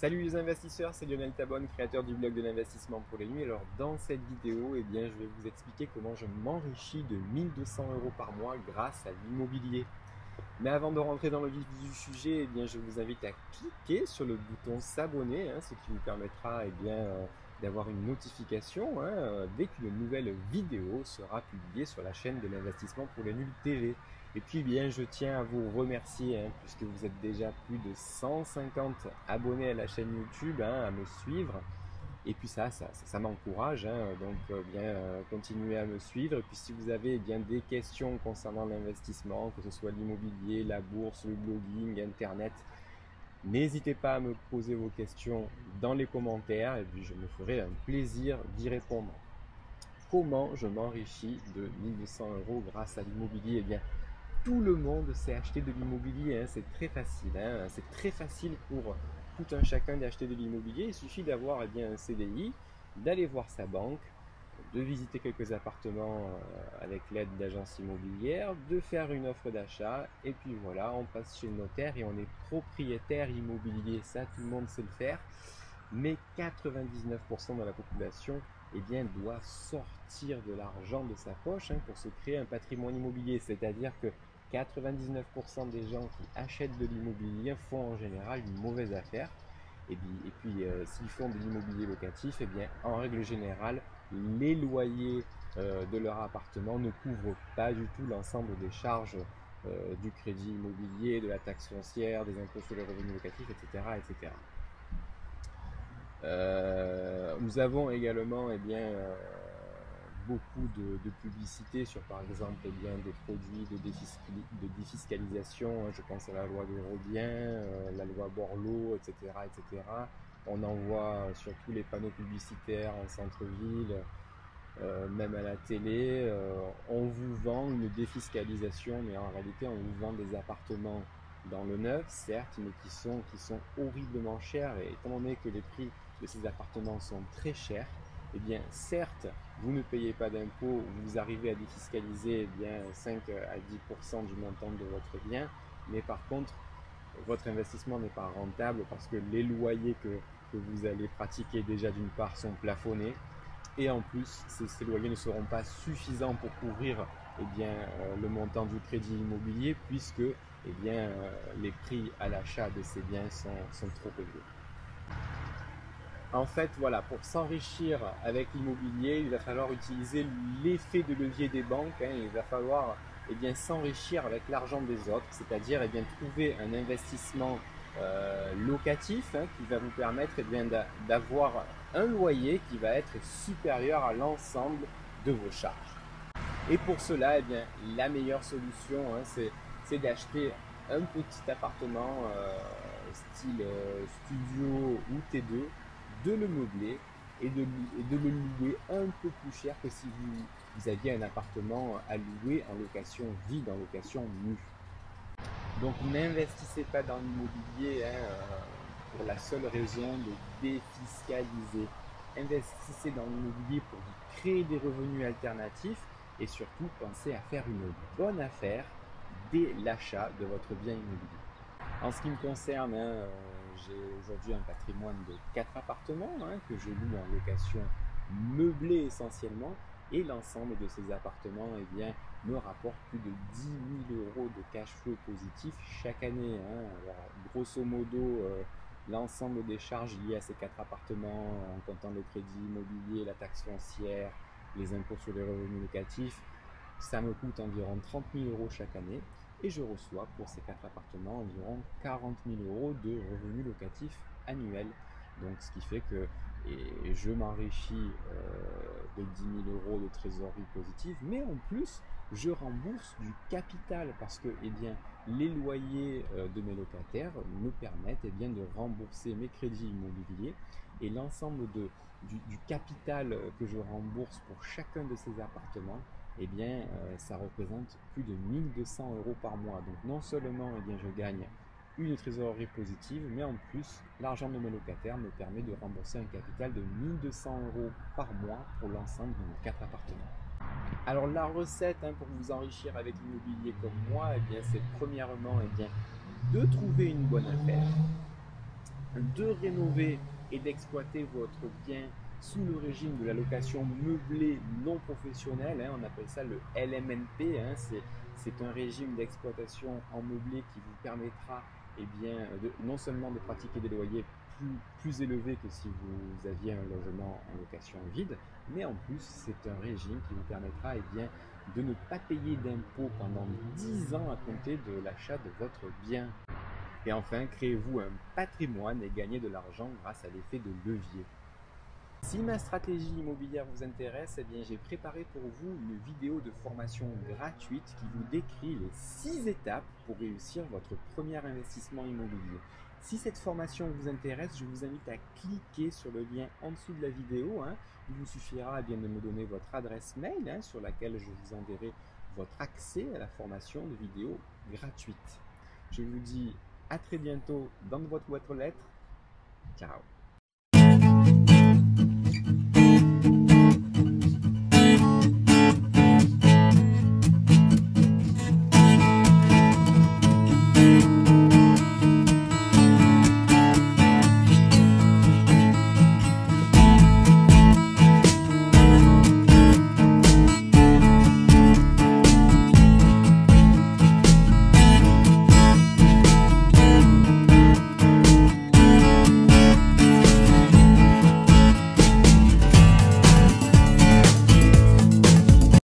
Salut les investisseurs, c'est Lionel Tabonne, créateur du blog de l'investissement pour les nuits. Alors dans cette vidéo, je vais vous expliquer comment je m'enrichis de 1200 € par mois grâce à l'immobilier. Mais avant de rentrer dans le vif du sujet, je vous invite à cliquer sur le bouton s'abonner, ce qui vous permettra d'avoir une notification dès qu'une nouvelle vidéo sera publiée sur la chaîne de l'investissement pour les nuls TV. Et puis je tiens à vous remercier puisque vous êtes déjà plus de 150 abonnés à la chaîne YouTube à me suivre. Et puis ça m'encourage, continuez à me suivre. Et puis si vous avez des questions concernant l'investissement, que ce soit l'immobilier, la bourse, le blogging, Internet, n'hésitez pas à me poser vos questions dans les commentaires et puis je me ferai un plaisir d'y répondre. Comment je m'enrichis de 1200 € grâce à l'immobilier? Tout le monde sait acheter de l'immobilier, c'est très facile. C'est très facile pour tout un chacun d'acheter de l'immobilier. Il suffit d'avoir un CDI, d'aller voir sa banque, de visiter quelques appartements avec l'aide d'agences immobilières, de faire une offre d'achat, et puis voilà, on passe chez le notaire et on est propriétaire immobilier. Ça, tout le monde sait le faire, mais 99% de la population doit sortir de l'argent de sa poche pour se créer un patrimoine immobilier. C'est-à-dire que 99% des gens qui achètent de l'immobilier font en général une mauvaise affaire. S'ils font de l'immobilier locatif, en règle générale, les loyers de leur appartement ne couvrent pas du tout l'ensemble des charges du crédit immobilier, de la taxe foncière, des impôts sur les revenus locatifs, etc. etc. Nous avons également beaucoup de publicité sur par exemple des produits de défiscalisation. Je pense à la loi des Rodiens, la loi Borloo, etc., etc. On en voit sur tous les panneaux publicitaires en centre-ville, même à la télé. On vous vend une défiscalisation, mais en réalité on vous vend des appartements dans le neuf, certes, mais qui sont horriblement chers. Et étant donné que les prix de ces appartements sont très chers, certes, vous ne payez pas d'impôts, vous arrivez à défiscaliser 5 à 10% du montant de votre bien, mais par contre, votre investissement n'est pas rentable parce que les loyers que vous allez pratiquer déjà d'une part sont plafonnés, et en plus, ces loyers ne seront pas suffisants pour couvrir le montant du crédit immobilier puisque les prix à l'achat de ces biens sont trop élevés. En fait, voilà, pour s'enrichir avec l'immobilier, il va falloir utiliser l'effet de levier des banques. Il va falloir s'enrichir avec l'argent des autres, c'est-à-dire trouver un investissement locatif qui va vous permettre d'avoir un loyer qui va être supérieur à l'ensemble de vos charges. Et pour cela, la meilleure solution, c'est d'acheter un petit appartement style studio ou T2, de le meubler et de le louer un peu plus cher que si vous aviez un appartement à louer en location vide, en location nue. Donc n'investissez pas dans l'immobilier pour la seule raison de défiscaliser. Investissez dans l'immobilier pour vous créer des revenus alternatifs et surtout pensez à faire une bonne affaire dès l'achat de votre bien immobilier. En ce qui me concerne, j'ai aujourd'hui un patrimoine de 4 appartements que je loue en location meublée essentiellement, et l'ensemble de ces appartements me rapporte plus de 10 000 € de cash flow positif chaque année. Alors, grosso modo, l'ensemble des charges liées à ces 4 appartements, en comptant le crédit immobilier, la taxe foncière, les impôts sur les revenus locatifs, ça me coûte environ 30 000 € chaque année. Et je reçois pour ces 4 appartements environ 40 000 € de revenus locatifs annuels. Donc ce qui fait que je m'enrichis de 10 000 € de trésorerie positive, mais en plus je rembourse du capital parce que les loyers de mes locataires me permettent de rembourser mes crédits immobiliers, et l'ensemble du capital que je rembourse pour chacun de ces appartements, ça représente plus de 1200 € par mois. Donc non seulement je gagne une trésorerie positive, mais en plus l'argent de mes locataires me permet de rembourser un capital de 1200 € par mois pour l'ensemble de mes 4 appartements. Alors la recette pour vous enrichir avec l'immobilier comme moi, c'est premièrement de trouver une bonne affaire. de rénover et d'exploiter votre bien sous le régime de la location meublée non professionnelle, hein, on appelle ça le LMNP, hein, c'est un régime d'exploitation en meublé qui vous permettra non seulement de pratiquer des loyers plus élevés que si vous aviez un logement en location vide, mais en plus c'est un régime qui vous permettra de ne pas payer d'impôts pendant 10 ans à compter de l'achat de votre bien. Et enfin, créez-vous un patrimoine et gagnez de l'argent grâce à l'effet de levier. Si ma stratégie immobilière vous intéresse, j'ai préparé pour vous une vidéo de formation gratuite qui vous décrit les 6 étapes pour réussir votre premier investissement immobilier. Si cette formation vous intéresse, je vous invite à cliquer sur le lien en dessous de la vidéo, hein. Il vous suffira de me donner votre adresse mail, hein, sur laquelle je vous enverrai votre accès à la formation de vidéo gratuite. Je vous dis à très bientôt dans votre boîte aux lettres. Ciao.